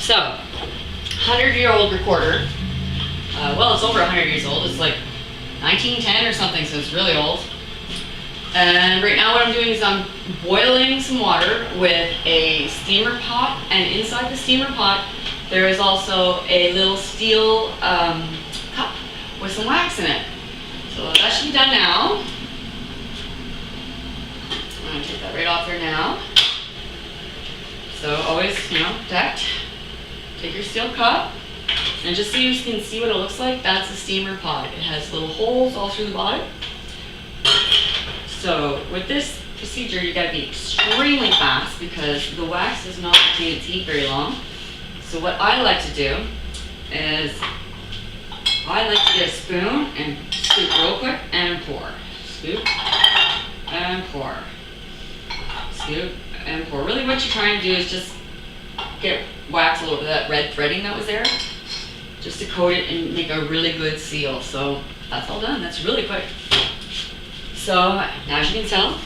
So 100-year-old recorder. Well, it's over 100 years old. It's like 1910 or something, so it's really old. And right now what I'm doing is I'm boiling some water with a steamer pot, and inside the steamer pot there is also a little steel cup with some wax in it. So that should be done now. I'm going to take that right off there now. So always, protect. Take your steel cup, and just so you can see what it looks like, that's a steamer pot. It has little holes all through the bottom. So with this procedure, you gotta be extremely fast because the wax does not retain its heat very long. So what I like to do is I like to get a spoon and scoop real quick and pour. Scoop and pour. Scoop and pour. Really what you're trying to do is just get wax all over that red threading that was there, just to coat it and make a really good seal. So that's all done. That's really quick. So as you can tell,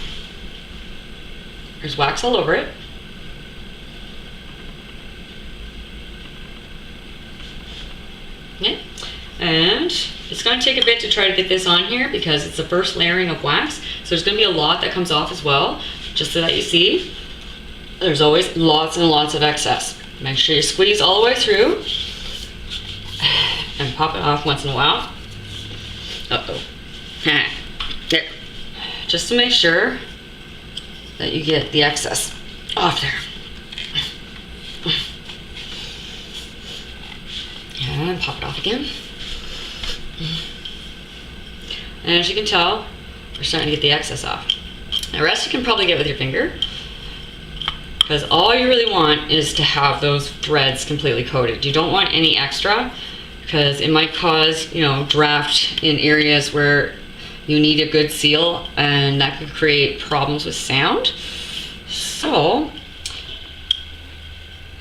there's wax all over it. Yeah. And it's going to take a bit to try to get this on here because it's the first layering of wax. So there's going to be a lot that comes off as well, just so that you see. There's always lots and lots of excess. Make sure you squeeze all the way through and pop it off once in a while. Uh-oh. There. Just to make sure that you get the excess off there. And pop it off again. And as you can tell, we're starting to get the excess off. The rest you can probably get with your finger, because all you really want is to have those threads completely coated. You don't want any extra, because it might cause, draft in areas where you need a good seal, and that could create problems with sound. So,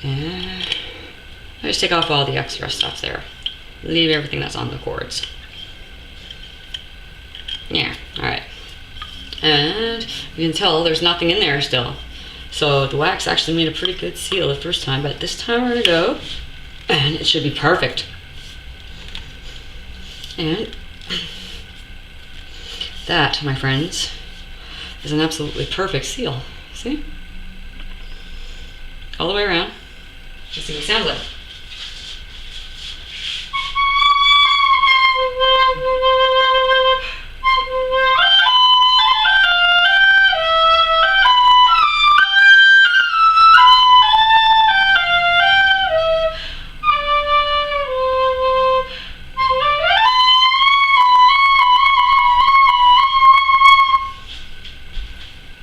I just take off all the extra stuff there. Leave everything that's on the cords. Yeah, alright. And you can tell there's nothing in there still. So the wax actually made a pretty good seal the first time, but this time we're gonna go, and it should be perfect. And that, my friends, is an absolutely perfect seal. See? All the way around. Let's see what it sounds like.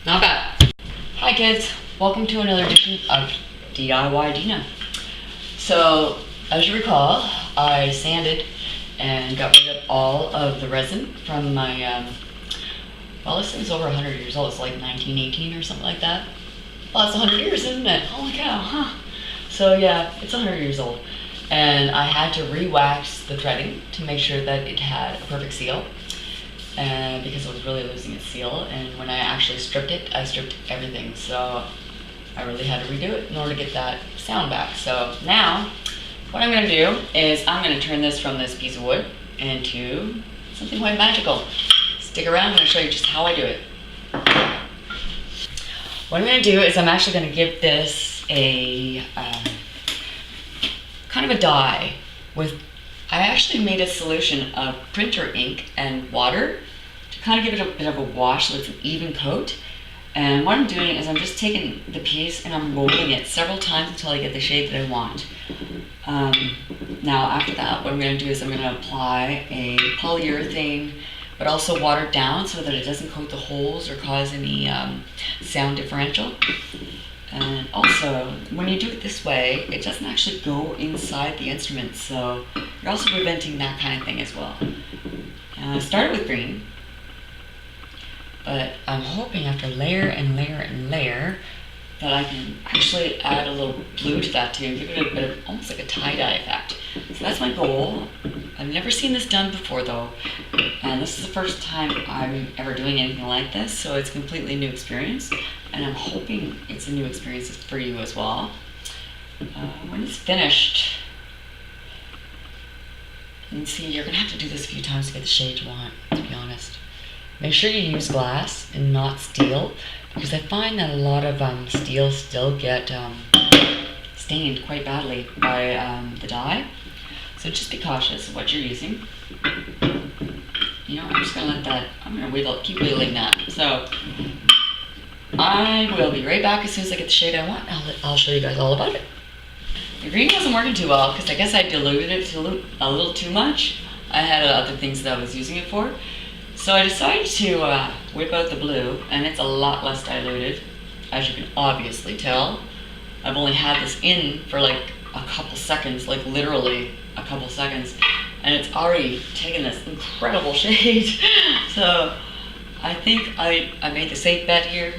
Not bad. Hi kids, welcome to another edition of DIY Deana. So, as you recall, I sanded and got rid of all of the resin from my, well, this thing's over 100 years old. It's like 1918 or something like that. Well, that's 100 years, isn't it? Holy cow, huh? So yeah, it's 100 years old. And I had to re-wax the threading to make sure that it had a perfect seal. And because it was really losing its seal, and when I actually stripped it, I stripped everything, so I really had to redo it in order to get that sound back. So now what I'm going to do is I'm going to turn this from this piece of wood into something quite magical. Stick around, I'm going to show you just how I do it. What I'm going to do is I'm actually going to give this a kind of a dye with, I actually made a solution of printer ink and water to kind of give it a bit of a wash so it's an even coat. And what I'm doing is I'm just taking the piece and I'm rolling it several times until I get the shade that I want. Now after that, what I'm going to do is I'm going to apply a polyurethane, but also watered down so that it doesn't coat the holes or cause any sound differential. And also, when you do it this way, it doesn't actually go inside the instrument, so you're also preventing that kind of thing as well. I started with green, but I'm hoping after layer and layer and layer that I can actually add a little blue to that too and give it a bit of almost like a tie-dye effect. So that's my goal. I've never seen this done before though, and this is the first time I'm ever doing anything like this, so it's a completely new experience, and I'm hoping it's a new experience for you as well. When it's finished, and see, you're gonna have to do this a few times to get the shade you want, to be honest. Make sure you use glass and not steel, because I find that a lot of steel still get stained quite badly by the dye. So just be cautious of what you're using. You know, I'm just gonna let that, I'm gonna keep wheeling that. So I will be right back as soon as I get the shade I want. I'll show you guys all about it. The green wasn't working too well because I guess I diluted it a little too much. I had other things that I was using it for. So I decided to whip out the blue, and it's a lot less diluted, as you can obviously tell. I've only had this in for like a couple seconds, like literally a couple seconds, and it's already taken this incredible shade. So I think I made the safe bet here,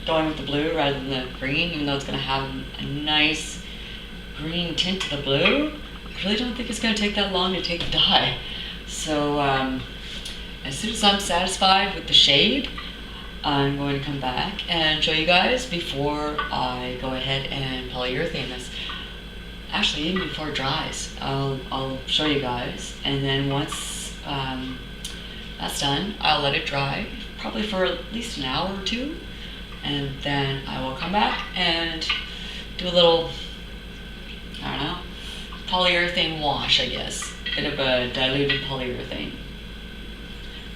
going with the blue rather than the green, even though it's going to have a nice green tint to the blue. I really don't think it's going to take that long to take the dye. So as soon as I'm satisfied with the shade, I'm going to come back and show you guys before I go ahead and polyurethane this. Actually, even before it dries, I'll show you guys, and then once that's done, I'll let it dry, probably for at least an hour or two, and then I will come back and do a little, I don't know, polyurethane wash, I guess. A bit of a diluted polyurethane.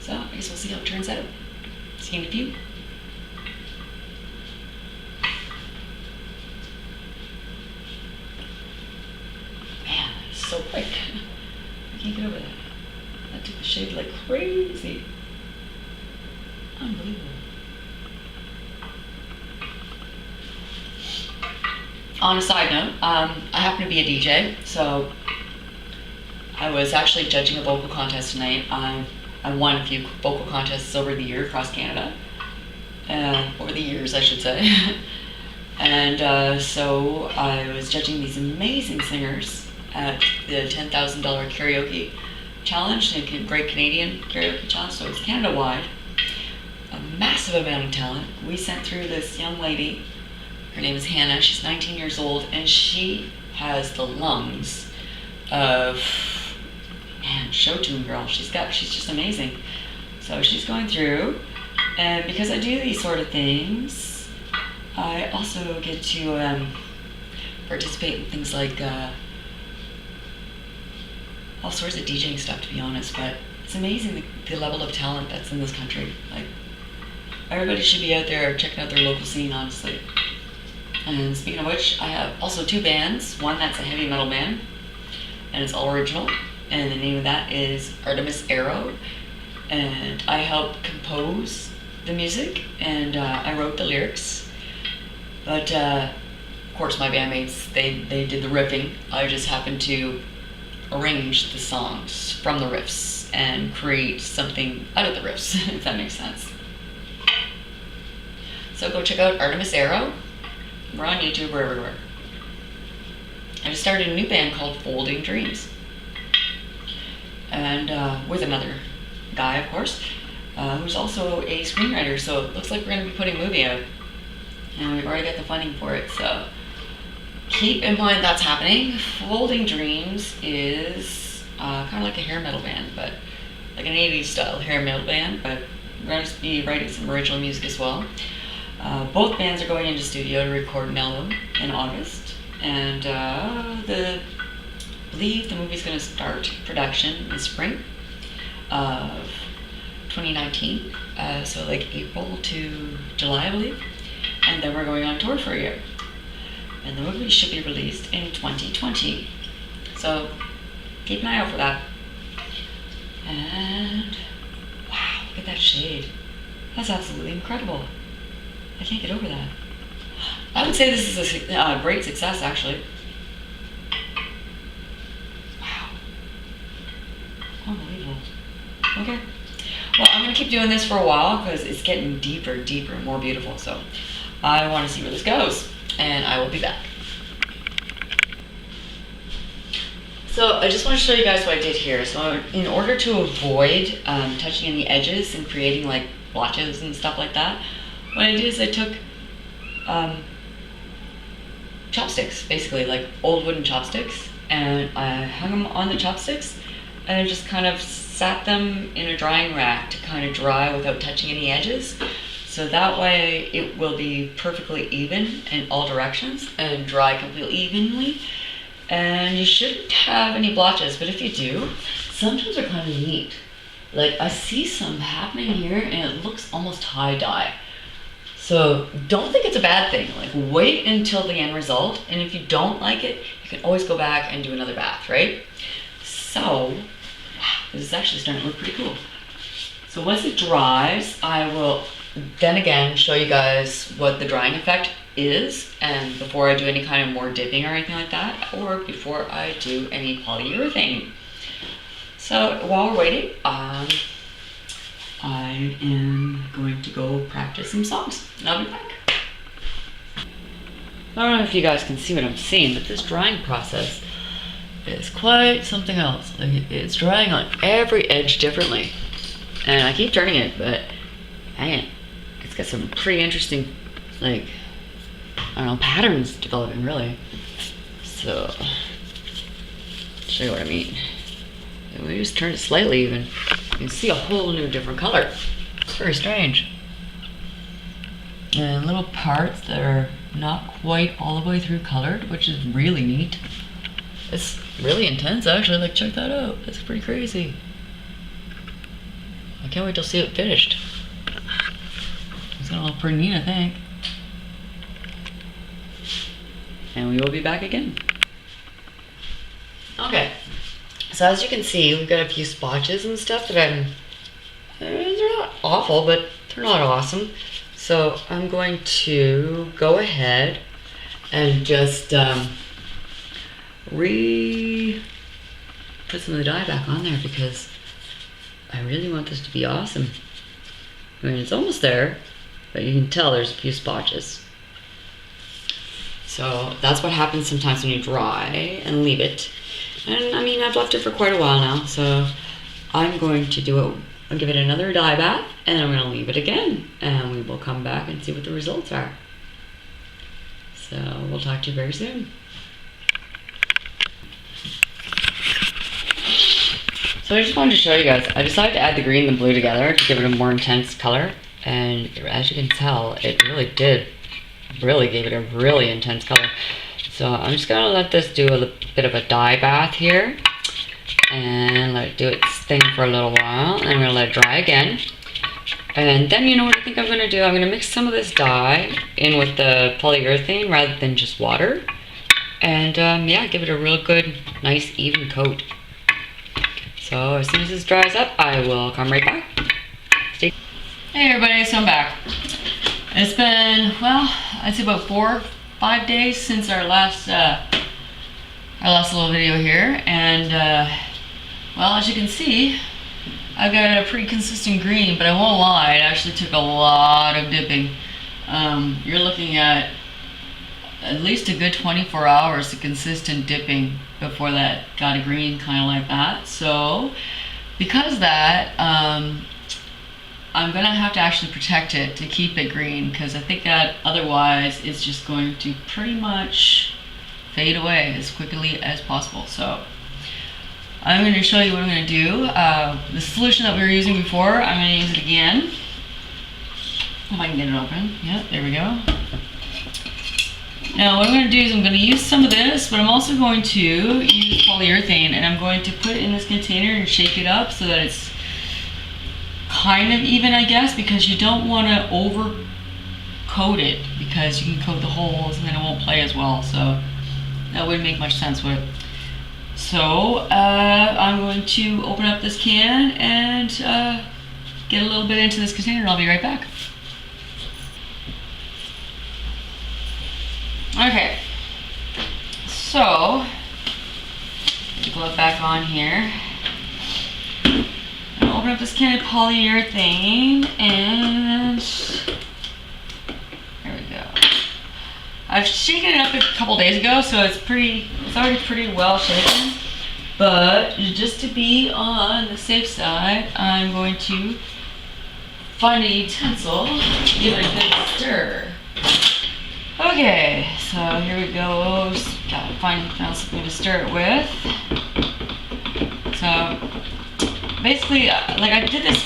So I guess we'll see how it turns out. See you in a few. Man, that's so quick. I can't get over that. That took the shade like crazy. Unbelievable. On a side note, I happen to be a DJ, so I was actually judging a vocal contest tonight. I won a few vocal contests over the year across Canada. Over the years, I should say. And so I was judging these amazing singers at the $10,000 karaoke challenge, the Great Canadian Karaoke Challenge, so it was Canada-wide. A massive amount of talent. We sent through this young lady. Her name is Hannah. She's 19 years old, and she has the lungs of, man, show tune girl. She's just amazing. So she's going through, and because I do these sort of things, I also get to participate in things like all sorts of DJing stuff, to be honest. But it's amazing the level of talent that's in this country. Like, everybody should be out there checking out their local scene, honestly. And speaking of which, I have also two bands. One that's a heavy metal band, and it's all original, and the name of that is Artemis Arrow, and I helped compose the music, and I wrote the lyrics. But of course my bandmates, they did the riffing. I just happened to arrange the songs from the riffs and create something out of the riffs, if that makes sense. So go check out Artemis Arrow. We're on YouTube, we're everywhere. I just started a new band called Folding Dreams. And with another guy, of course, who's also a screenwriter, so it looks like we're going to be putting a movie out. And we've already got the funding for it, so keep in mind that's happening. Folding Dreams is kind of like a hair metal band, but like an 80s style hair metal band, but we're going to be writing some original music as well. Both bands are going into studio to record an album in August, and I believe the movie's going to start production in spring of 2019, so like April to July, I believe, and then we're going on tour for a year. And the movie should be released in 2020, so keep an eye out for that. And wow, look at that shade. That's absolutely incredible. I can't get over that. I would say this is a great success, actually. Wow. Unbelievable. Okay. Well, I'm going to keep doing this for a while because it's getting deeper and deeper and more beautiful. So I want to see where this goes, and I will be back. So I just want to show you guys what I did here. So in order to avoid touching any edges and creating like blotches and stuff like that, what I did is I took chopsticks, basically, like old wooden chopsticks. And I hung them on the chopsticks and just kind of sat them in a drying rack to kind of dry without touching any edges. So that way it will be perfectly even in all directions and dry completely evenly. And you shouldn't have any blotches, but if you do, sometimes they're kind of neat. Like I see some happening here and it looks almost tie-dye. So don't think it's a bad thing. Like wait until the end result, and if you don't like it, you can always go back and do another bath, right? So this is actually starting to look pretty cool. So once it dries, I will then again show you guys what the drying effect is, and before I do any kind of more dipping or anything like that, or before I do any polyurethane. So while we're waiting, I am going to go practice some songs, and I'll be back. I don't know if you guys can see what I'm seeing, but this drying process is quite something else. Like it's drying on every edge differently, and I keep turning it, but man, it's got some pretty interesting, like, I don't know, patterns developing really. So, I'll show you what I mean. And we just turn it slightly even, you can see a whole new different color. It's very strange. And little parts that are not quite all the way through colored, which is really neat. It's really intense actually, like check that out. That's pretty crazy. I can't wait to see it finished. It's gonna look pretty neat, I think. And we will be back again. Okay, so as you can see, we've got a few splotches and stuff that they're not awful, but they're not awesome. So I'm going to go ahead and just put some of the dye back on there because I really want this to be awesome. I mean, it's almost there, but you can tell there's a few splotches. So that's what happens sometimes when you dry and leave it. And I mean, I've left it for quite a while now, so I'm going to do it. I'll give it another dye bath, and then I'm going to leave it again, and we will come back and see what the results are. So we'll talk to you very soon. So I just wanted to show you guys, I decided to add the green and the blue together to give it a more intense color, and as you can tell, it really gave it a really intense color. So I'm just going to let this do a bit of a dye bath here, and let it do its thing for a little while, and I'm going to let it dry again. And then you know what I think I'm going to do? I'm going to mix some of this dye in with the polyurethane rather than just water, and yeah, give it a real good, nice, even coat. So as soon as this dries up, I will come right back. Hey everybody, so I'm back. It's been, well, I'd say about 4 or 5 days since our last little video here, and well, as you can see, I've got a pretty consistent green, but I won't lie, it actually took a lot of dipping. You're looking at least a good 24 hours of consistent dipping before that got a green kind of like that. So because of that, I'm gonna have to actually protect it to keep it green, because I think that otherwise it's just going to pretty much fade away as quickly as possible. So I'm going to show you what I'm going to do. The solution that we were using before, I'm going to use it again. If I can get it open. Yeah, there we go. Now what I'm going to do is I'm going to use some of this, but I'm also going to use polyurethane, and I'm going to put it in this container and shake it up so that it's kind of even, I guess, because you don't want to over coat it, because you can coat the holes and then it won't play as well. So that wouldn't make much sense, would it? So I'm going to open up this can and get a little bit into this container, and I'll be right back. Okay, so glove back on here. I'll open up this can of polyurethane, and there we go. I've shaken it up a couple days ago, so it's already pretty well shaken. But just to be on the safe side, I'm going to find a utensil, give it a good stir. Okay, so here we go. Gotta found something to stir it with. So basically, like I did this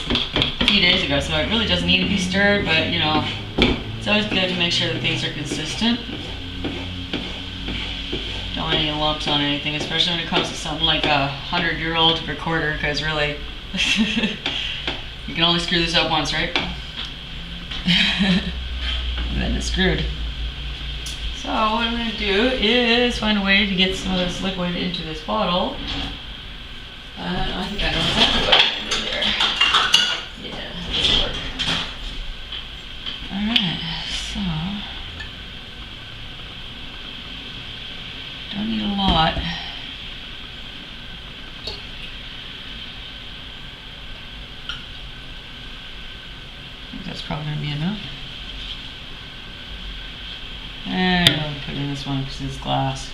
a few days ago, so it really doesn't need to be stirred, but you know, it's always good to make sure that things are consistent. Don't want any lumps on anything, especially when it comes to something like a 100-year-old recorder, because really, you can only screw this up once, right? And then it's screwed. So what I'm going to do is find a way to get some of this liquid into this bottle. I think I know exactly what I'm going to do there. Yeah, this will work. Alright, so don't need a lot. I think that's probably going to be enough. And I'll put in this one because it's glass.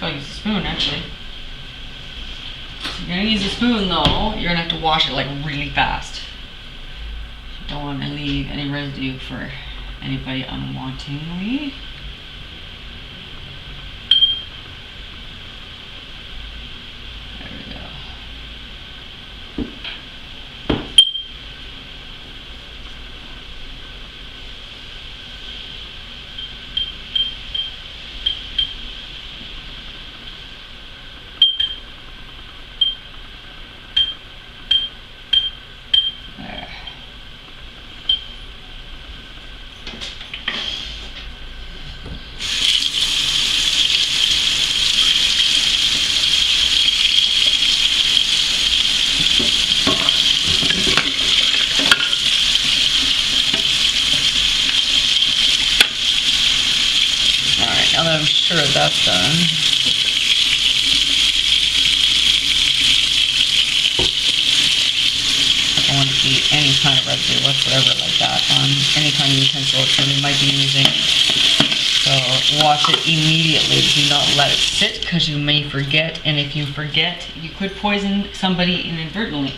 I'll use a spoon actually. So you're gonna use a spoon though, you're gonna have to wash it like really fast. You don't want to leave any residue for anybody unwantingly. Now that I'm sure that's done, I don't want to see any kind of residue whatsoever like that on any kind of utensil that you might be using. So wash it immediately. Do not let it sit because you may forget, and if you forget, you could poison somebody inadvertently.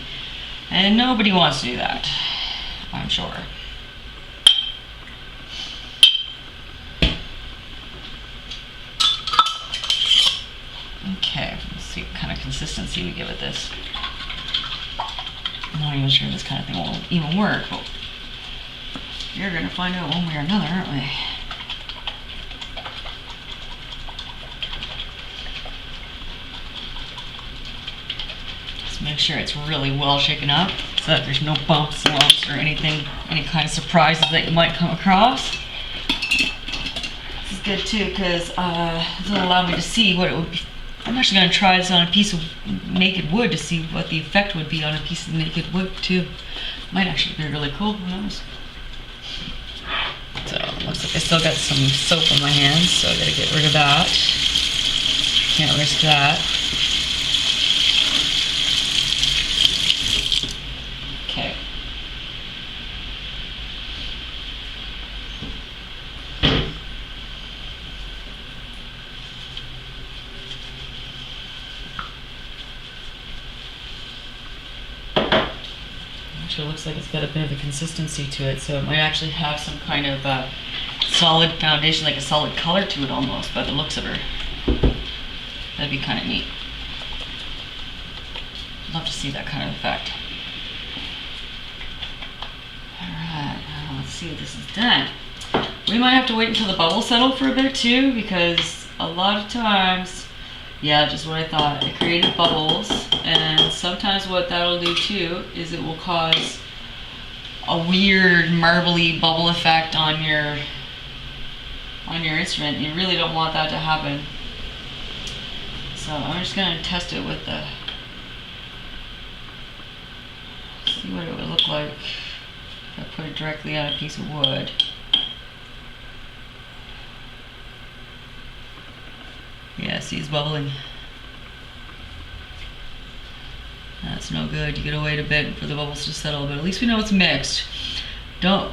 And nobody wants to do that, I'm sure. Okay, let's see what kind of consistency we give it this. I'm not even sure this kind of thing will even work, but you're going to find out one way or another, aren't we? Just make sure it's really well shaken up so that there's no bumps, lumps, or anything, any kind of surprises that you might come across. This is good too because this will allow me to see what it would be. I'm actually going to try this on a piece of naked wood to see what the effect would be on a piece of naked wood too. Might actually be really cool, who knows. So it looks like I still got some soap on my hands, so I got to get rid of that. Can't risk that. Okay. Actually looks like it's got a bit of a consistency to it, so it might actually have some kind of solid foundation, like a solid color to it almost, by the looks of her. That'd be kind of neat. I'd love to see that kind of effect. Alright, now let's see if this is done. We might have to wait until the bubbles settle for a bit too, because a lot of times, yeah, just what I thought, it created bubbles, and sometimes what that'll do too is it will cause a weird marbly bubble effect on your instrument. You really don't want that to happen. So I'm just going to test it with the, see what it would look like if I put it directly on a piece of wood. Yeah, see, it's bubbling. That's no good. You gotta wait a bit for the bubbles to settle, but at least we know it's mixed.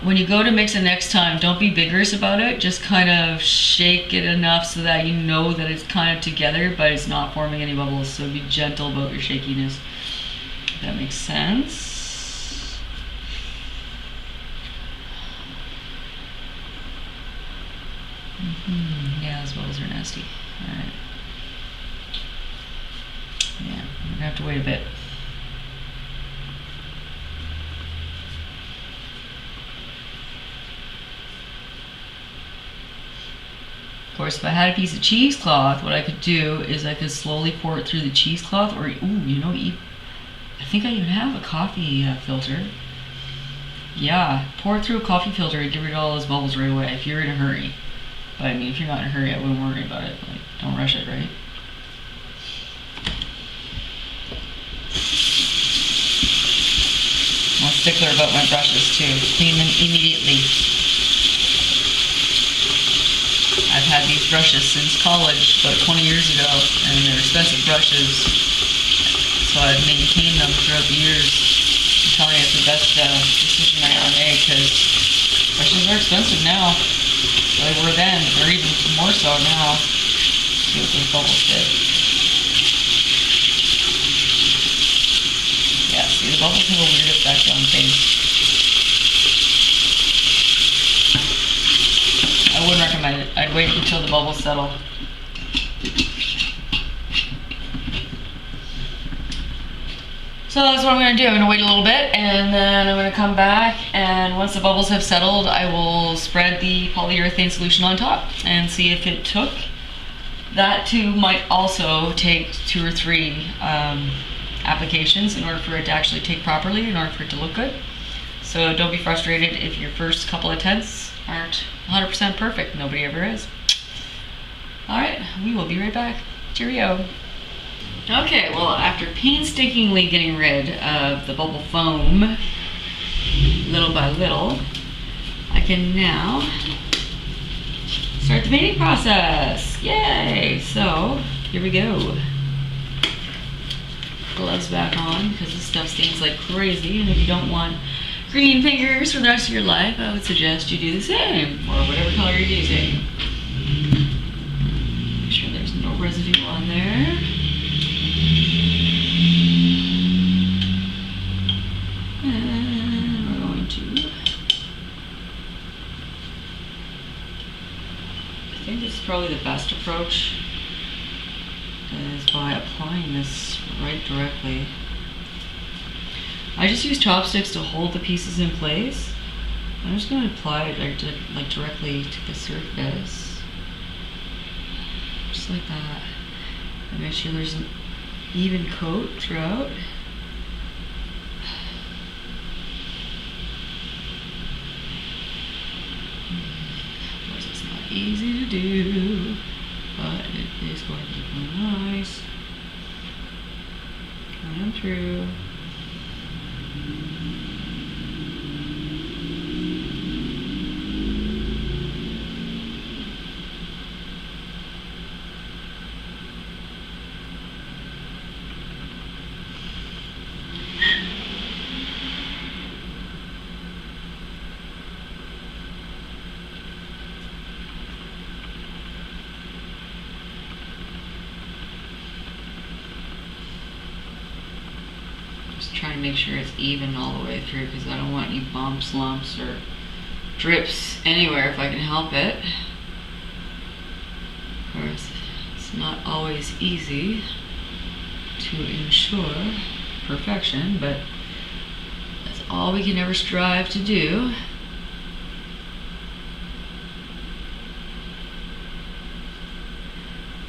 when you go to mix it next time, don't be vigorous about it. Just kind of shake it enough so that you know that it's kind of together, but it's not forming any bubbles. So be gentle about your shakiness. If that makes sense. Yeah, those bubbles are nasty. All right. Yeah, we're gonna have to wait a bit. Of course, if I had a piece of cheesecloth, what I could do is I could slowly pour it through the cheesecloth, or, ooh, you know, I think I even have a coffee filter. Yeah, pour it through a coffee filter and get rid of all those bubbles right away if you're in a hurry. But I mean, if you're not in a hurry, I wouldn't worry about it. Like, don't rush it, right? I'm a stickler about my brushes too. Clean them immediately. I've had these brushes since college, about 20 years ago, and they're expensive brushes, so I've maintained them throughout the years. I'm telling you, it's the best decision I ever made, because brushes are expensive now. They were then, they're even more so now. Let's see what those bubbles did. Yeah, see, the bubbles have a weird effect on things. I wouldn't recommend it. I'd wait until the bubbles settle. So that's what I'm going to do. I'm going to wait a little bit, and then I'm going to come back, and once the bubbles have settled, I will spread the polyurethane solution on top and see if it took. That too might also take 2 or 3 applications in order for it to actually take properly, in order for it to look good. So don't be frustrated if your first couple attempts aren't 100% perfect. Nobody ever is. Alright, we will be right back. Cheerio. Okay, well, after painstakingly getting rid of the bubble foam, little by little, I can now start the painting process. Yay! So, here we go. Gloves back on, because this stuff stains like crazy, and if you don't want green fingers for the rest of your life, I would suggest you do the same, or whatever color you're using. Make sure there's no residue on there. And we're going to, I think this is probably the best approach, is by applying this right directly. I just use chopsticks to hold the pieces in place. I'm just going to apply it like directly to the surface, just like that, and make sure there's an even coat throughout. Of course, it's not easy to do, but it is going to be nice. Coming through. Trying to make sure it's even all the way through, because I don't want any bumps, lumps, or drips anywhere if I can help it. Of course, it's not always easy to ensure perfection, but that's all we can ever strive to do.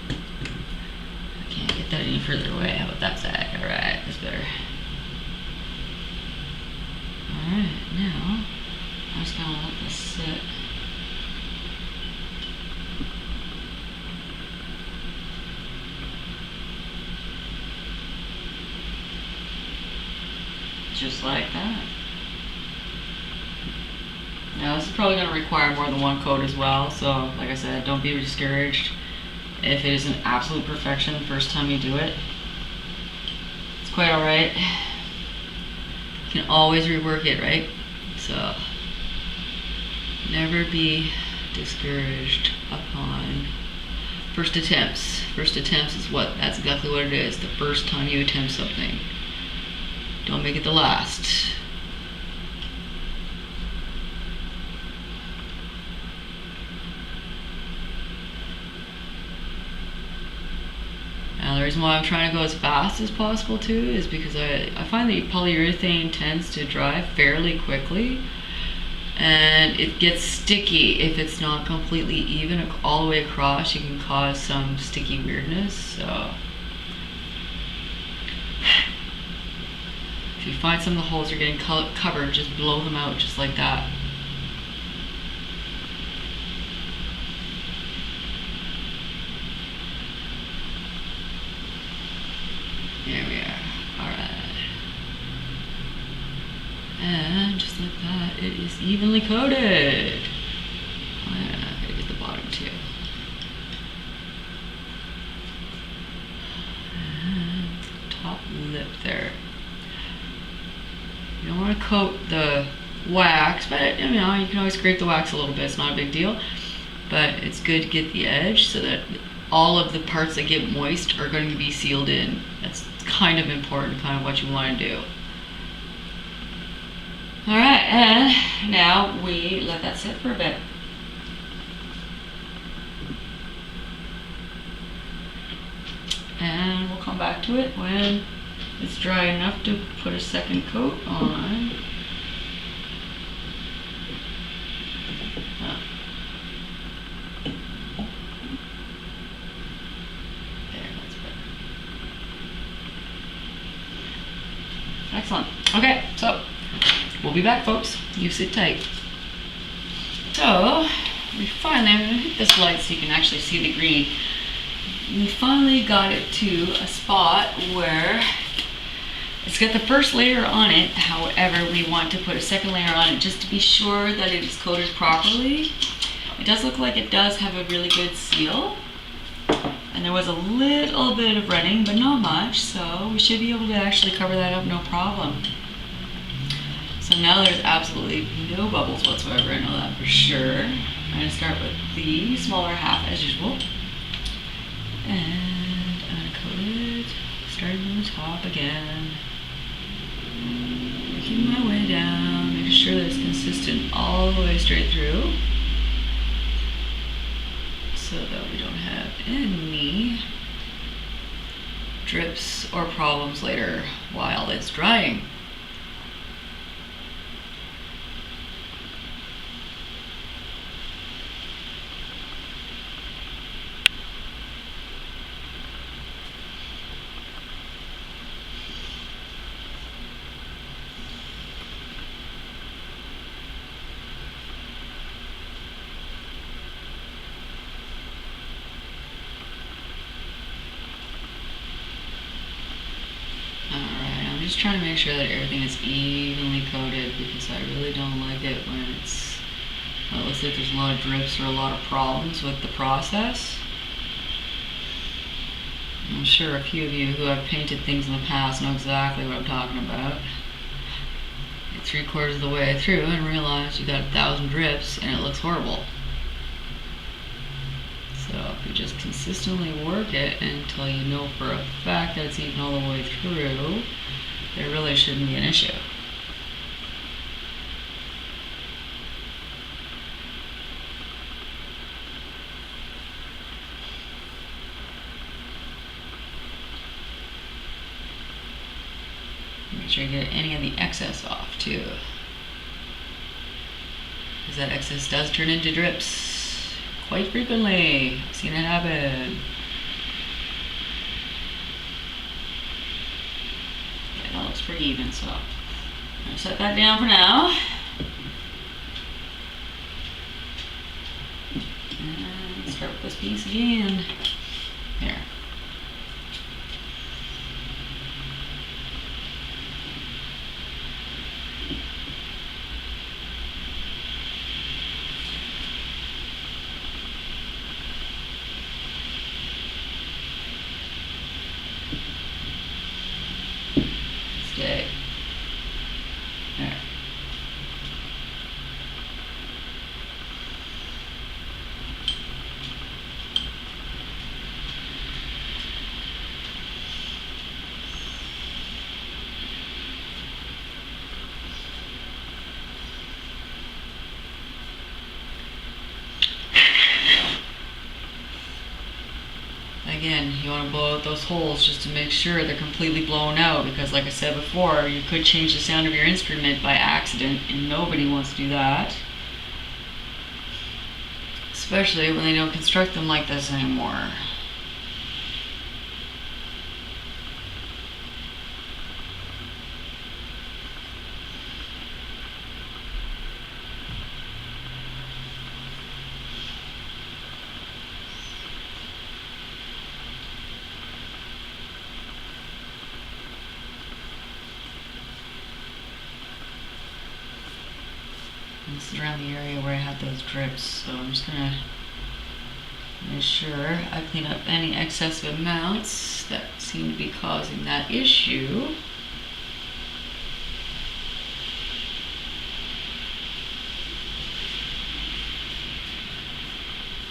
I can't get that any further away. How about that side? Alright, that's better. Alright, now I'm just gonna let this sit. Just like that. Now this is probably going to require more than one coat as well, so like I said, don't be discouraged if it isn't absolute perfection the first time you do it. It's quite alright. You can always rework it, right? So Never be discouraged upon first attempts. First attempts is what? That's exactly what it is. The first time you attempt something. Don't make it the last. Now the reason why I'm trying to go as fast as possible too is because I find that polyurethane tends to dry fairly quickly. And it gets sticky if it's not completely even all the way across. You can cause some sticky weirdness. So if you find some of the holes are getting covered, just blow them out just like that. There we are. Alright. And just like that, it is evenly coated. Oh yeah, I gotta get the bottom too. And top lip there. You don't want to coat the wax, but you know, you can always scrape the wax a little bit, it's not a big deal. But it's good to get the edge so that all of the parts that get moist are going to be sealed in. That's kind of important, kind of what you want to do. Alright, and now we let that sit for a bit. And we'll come back to it when it's dry enough to put a second coat on. There, that's better. Excellent. Okay, so we'll be back, folks. You sit tight. So, we finally, I'm going to hit this light so you can actually see the green. We finally got it to a spot where it's got the first layer on it. However, we want to put a second layer on it just to be sure that it is coated properly. It does look like it does have a really good seal. And there was a little bit of running, but not much. So we should be able to actually cover that up no problem. So now there's absolutely no bubbles whatsoever, I know that for sure. I'm going to start with the smaller half as usual. And I'm going to coat it, starting from the top again. Working my way down, making sure that it's consistent all the way straight through. So that we don't have any drips or problems later while it's drying. Just trying to make sure that everything is evenly coated because I really don't like it when it's, well, it looks like there's a lot of drips or a lot of problems with the process. I'm sure a few of you who have painted things in the past know exactly what I'm talking about. Get 3/4 of the way through and realize you got 1,000 drips and it looks horrible. So if you just consistently work it until you know for a fact that it's even all the way through, there really shouldn't be an issue. Make sure you get any of the excess off too, because that excess does turn into drips quite frequently. I've seen it happen. That looks pretty even, so I'm going to set that down for now. And start with this piece again. There. Stay. There. again, you want to blow out those holes just to make sure they're completely blown out, because like I said before, you could change the sound of your instrument by accident, and nobody wants to do that. Especially when they don't construct them like this anymore. This is around the area where I had those drips, so I'm just gonna make sure I clean up any excessive amounts that seem to be causing that issue.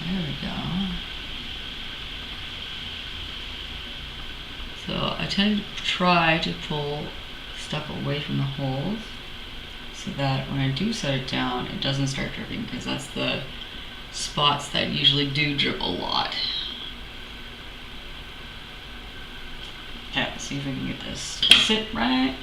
There we go. So I tend to try to pull stuff away from the holes, so that when I do set it down, it doesn't start dripping, because that's the spots that usually do drip a lot. Okay, let's see if we can get this to sit right.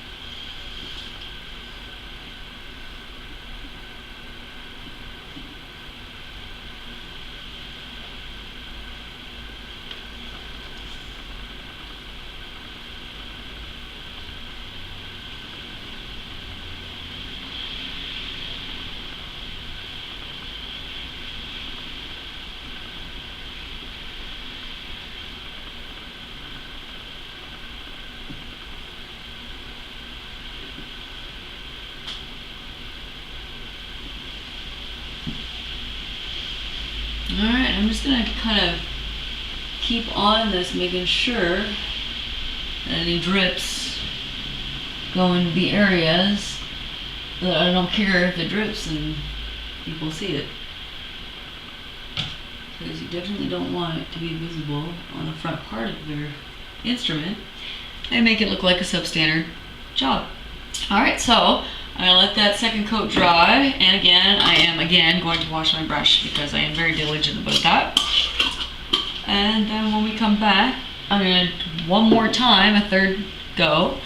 Alright, I'm just going to kind of keep on this, making sure that any drips go into the areas that I don't care if it drips and people see it. Because you definitely don't want it to be visible on the front part of your instrument and make it look like a substandard job. Alright, so I'm going to let that second coat dry, and again, I am going to wash my brush because I am very diligent about that. And then when we come back, I'm going to one more time, a third go,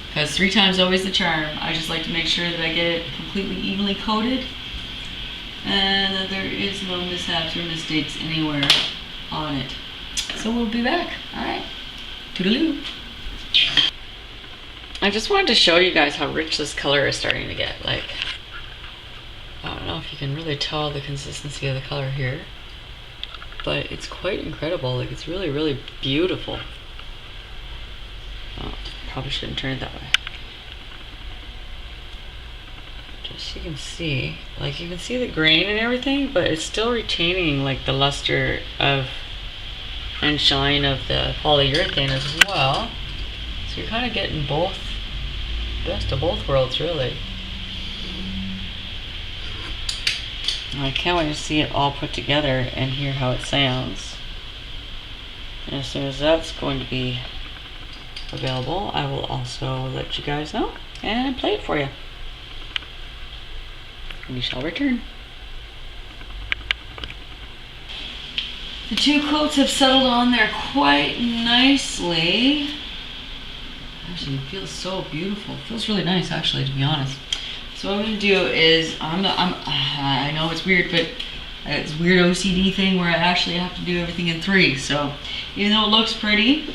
because 3 times is always the charm. I just like to make sure that I get it completely evenly coated and that there is no mishaps or mistakes anywhere on it. So we'll be back. Alright, toodaloo. I just wanted to show you guys how rich this color is starting to get. Like, I don't know if you can really tell the consistency of the color here, but it's quite incredible. Like, it's really, really beautiful. Oh, probably shouldn't turn it that way. Just so you can see, like, you can see the grain and everything, but it's still retaining like the luster of and shine of the polyurethane as well. So you're kind of getting both, best of both worlds, really. I can't wait to see it all put together and hear how it sounds. And as soon as that's going to be available, I will also let you guys know and play it for you. We shall return. The 2 coats have settled on there quite nicely. Actually, it feels so beautiful. It feels really nice, actually, to be honest. So what I'm going to do is, I know it's weird, but it's a weird OCD thing where I actually have to do everything in 3. So even though it looks pretty,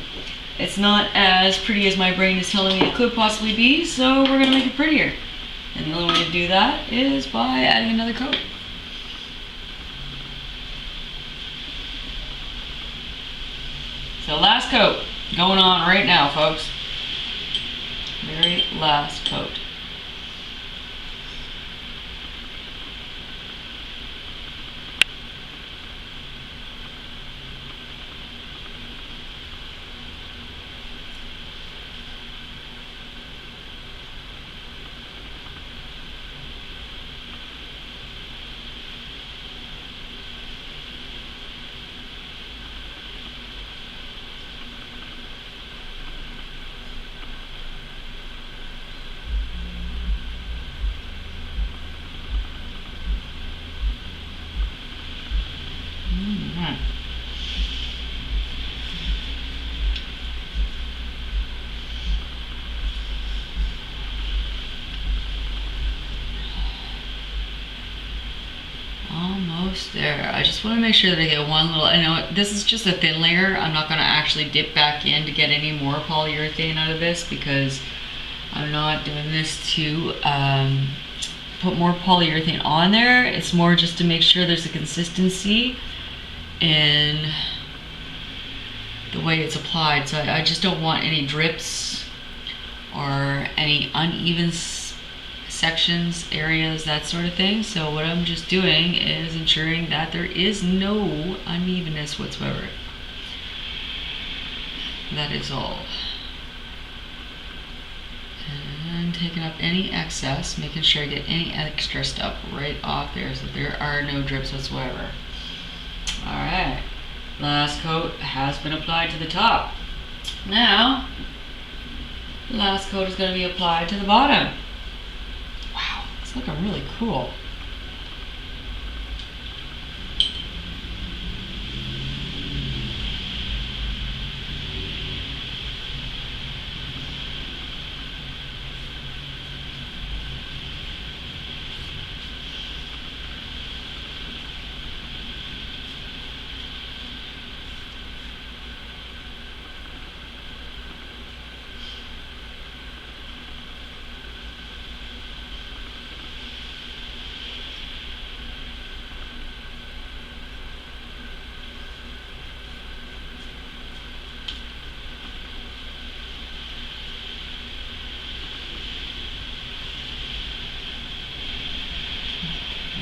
it's not as pretty as my brain is telling me it could possibly be. So we're going to make it prettier. And the only way to do that is by adding another coat. So last coat going on right now, folks. Very last coat. There, I just want to make sure that I get one little, I know this is just a thin layer. I'm not going to actually dip back in to get any more polyurethane out of this because I'm not doing this to put more polyurethane on there. It's more just to make sure there's a consistency in the way it's applied. So I just don't want any drips or any uneven sections, areas, that sort of thing. So what I'm just doing is ensuring that there is no unevenness whatsoever. That is all. And taking up any excess, making sure I get any extra stuff right off there so there are no drips whatsoever. Alright, last coat has been applied to the top. Now, the last coat is going to be applied to the bottom. Wow, it's looking really cool.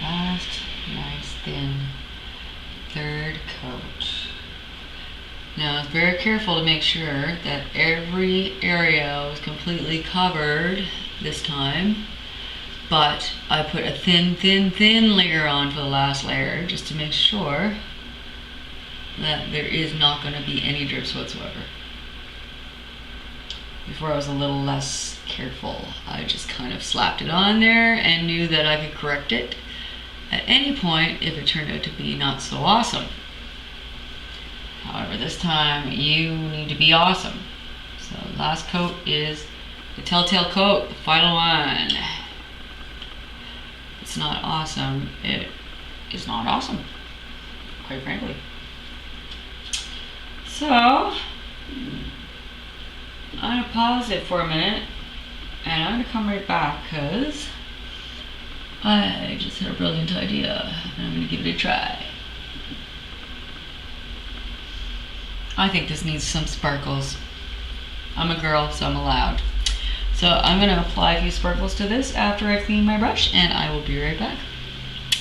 Last nice thin third coat. Now I was very careful to make sure that every area was completely covered this time, but I put a thin layer on for the last layer just to make sure that there is not going to be any drips whatsoever. Before I was a little less careful. I just kind of slapped it on there and knew that I could correct it at any point if it turned out to be not so awesome. However, this time you need to be awesome. So last coat is the telltale coat, the final one. It's not awesome. It is not awesome, quite frankly. So I'm gonna pause it for a minute and I'm gonna come right back because I just had a brilliant idea and I'm gonna give it a try. I think this needs some sparkles. I'm a girl, so I'm allowed. So I'm gonna apply a few sparkles to this after I clean my brush and I will be right back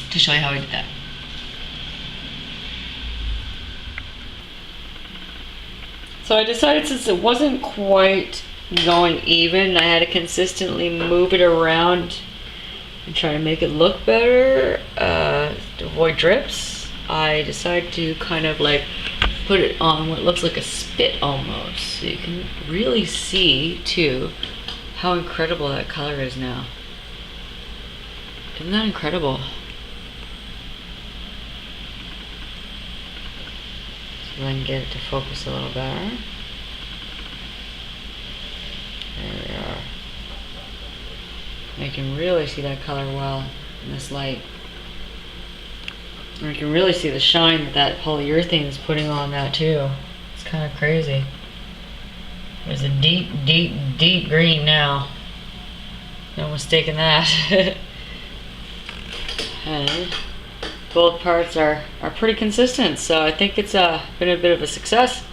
to show you how I did that. So I decided since it wasn't quite going even, I had to consistently move it around and try to make it look better to avoid drips. I decided to kind of like put it on what looks like a spit almost, so you can really see too how incredible that color is now. Isn't that incredible? So I can get it to focus a little better. There we are. You can really see that color well in this light. And you can really see the shine that that polyurethane is putting on that too. It's kind of crazy. There's a deep green now. No mistaking that. And both parts are pretty consistent, so I think it's been a bit of a success.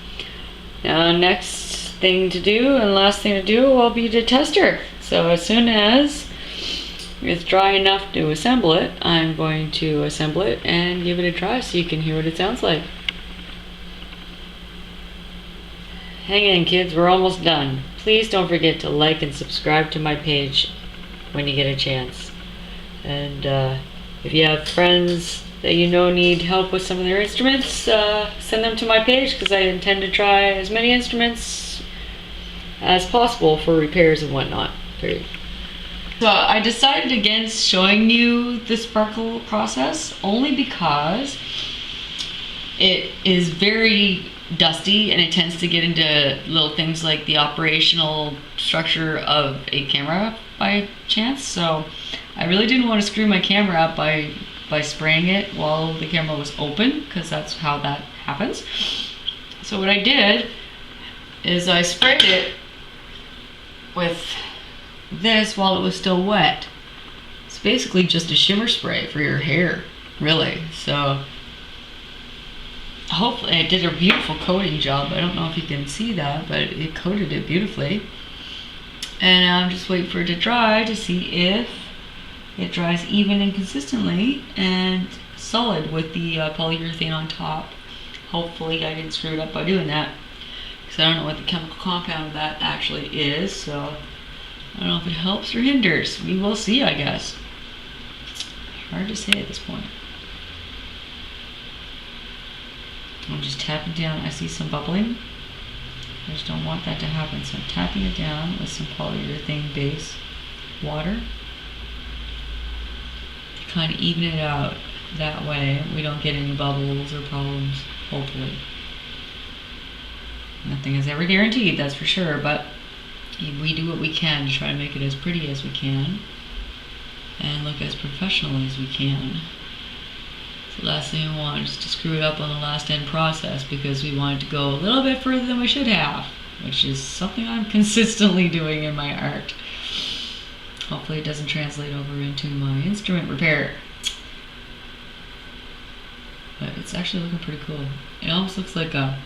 Now next thing to do and last thing to do will be to test her. So as soon as it's dry enough to assemble it, I'm going to assemble it and give it a try so you can hear what it sounds like. Hang in kids, we're almost done. Please don't forget to like and subscribe to my page when you get a chance. And if you have friends that you know need help with some of their instruments, send them to my page because I intend to try as many instruments as possible for repairs and whatnot. Period. So I decided against showing you the sparkle process only because it is very dusty and it tends to get into little things like the operational structure of a camera by chance. So I really didn't want to screw my camera up by by spraying it while the camera was open, because that's how that happens. So what I did is I sprayed it with this while it was still wet. It's basically just a shimmer spray for your hair, really. So hopefully it did a beautiful coating job. I don't know if you can see that, but it coated it beautifully. And I'm just waiting for it to dry to see if it dries even and consistently and solid with the polyurethane on top. Hopefully I didn't screw it up by doing that, because I don't know what the chemical compound of that actually is, so I don't know if it helps or hinders. We will see, I guess. Hard to say at this point. I'm just tapping down. I see some bubbling. I just don't want that to happen, so I'm tapping it down with some polyurethane base water to kind of even it out. That way we don't get any bubbles or problems, hopefully. Nothing is ever guaranteed, that's for sure, but we do what we can to try to make it as pretty as we can and look as professional as we can. The last thing we want is to screw it up on the last end process, because we want it to go a little bit further than we should have, which is something I'm consistently doing in my art. Hopefully it doesn't translate over into my instrument repair. But it's actually looking pretty cool. It almost looks like a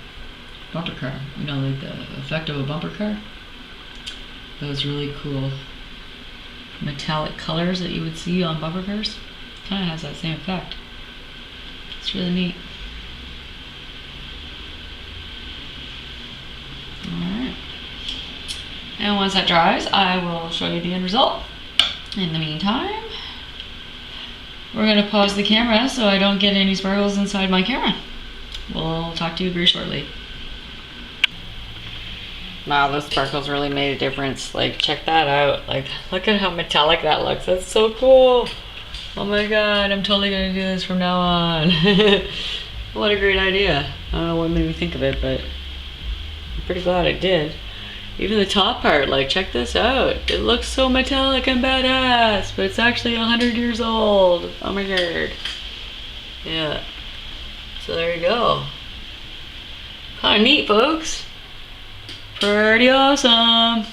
bumper car, you know, like the effect of a bumper car. Those really cool metallic colors that you would see on bumper cars. Kind of has that same effect. It's really neat. Alright. And once that dries, I will show you the end result. In the meantime, we're going to pause the camera so I don't get any sparkles inside my camera. We'll talk to you very shortly. Wow, those sparkles really made a difference. Like, check that out. Like, look at how metallic that looks. That's so cool. Oh my god, I'm totally gonna do this from now on. What a great idea. I don't know what made me think of it, but I'm pretty glad I did. Even the top part, like, check this out. It looks so metallic and badass, but it's actually 100 years old. Oh my god. Yeah. So there you go. Kinda neat, folks. Pretty awesome.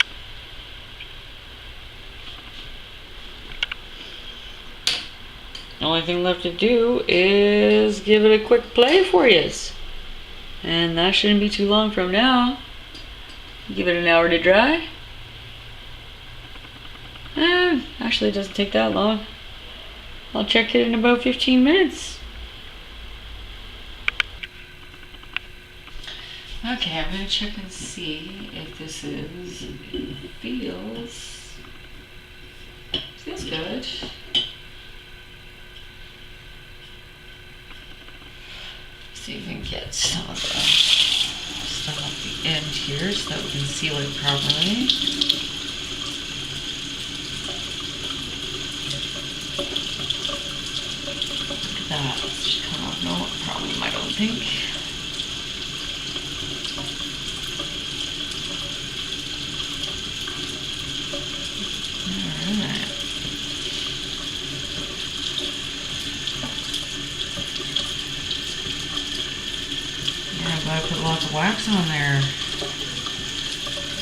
The only thing left to do is give it a quick play for you. And that shouldn't be too long from now. Give it an hour to dry. Actually, it doesn't take that long. I'll check it in about 15 minutes. Okay, I'm going to check and see if this feels good. See if we can get some of the stuff off the end here so that we can seal it properly. Look at that. It's just come off. No problem, I don't think. Alright. I put lots of wax on there.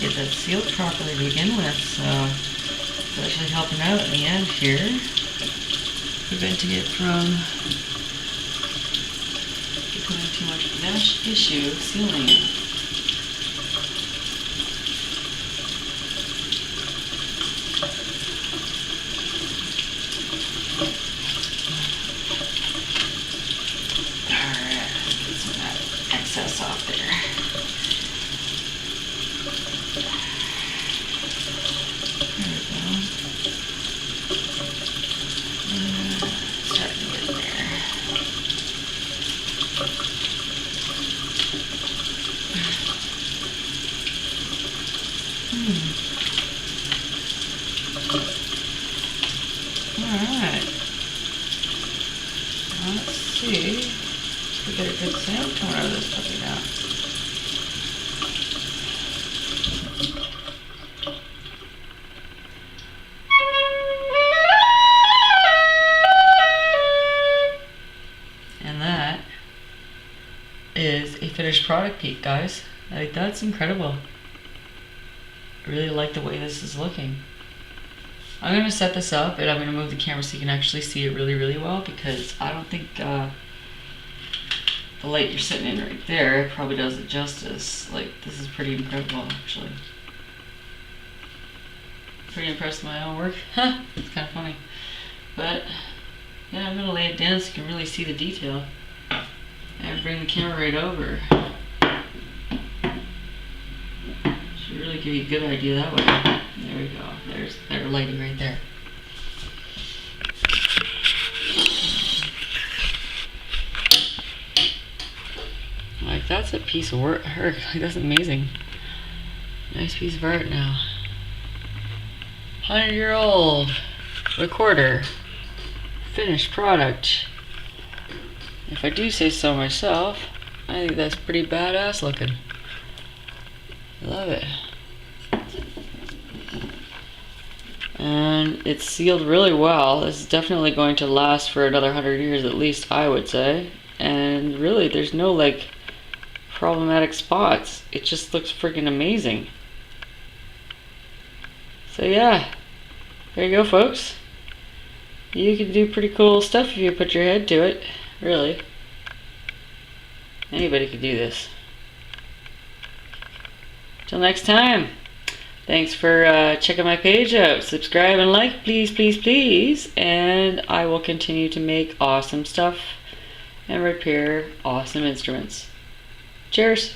Get that sealed properly to begin with, so it's actually helping out in the end here. Preventing it from becoming too much of an issue sealing it. Off there. There we go. Starting to get there. Alright. Let's see. We get a good sound coming out of this puppy now. finished product peek, guys. Like, that's incredible. I really like the way this is looking. I'm going to set this up and I'm going to move the camera so you can actually see it really, really well, because I don't think the light you're sitting in right there probably does it justice. Like, this is pretty incredible, actually. Pretty impressed with my own work. It's kind of funny. But, yeah, I'm going to lay it down so you can really see the detail. And bring the camera right over. Should really give you a good idea that way. There we go. There's better lighting right there. Like, that's a piece of work. Like, that's amazing. Nice piece of art now. 100-year-old recorder. Finished product. If I do say so myself, I think that's pretty badass looking. I love it. And it's sealed really well. This is definitely going to last for another 100 years at least, I would say. And really, there's no like problematic spots. It just looks freaking amazing. So yeah, there you go, folks. You can do pretty cool stuff if you put your head to it. Really. Anybody could do this. Till next time. Thanks for checking my page out. Subscribe and like, please, please, please. And I will continue to make awesome stuff and repair awesome instruments. Cheers.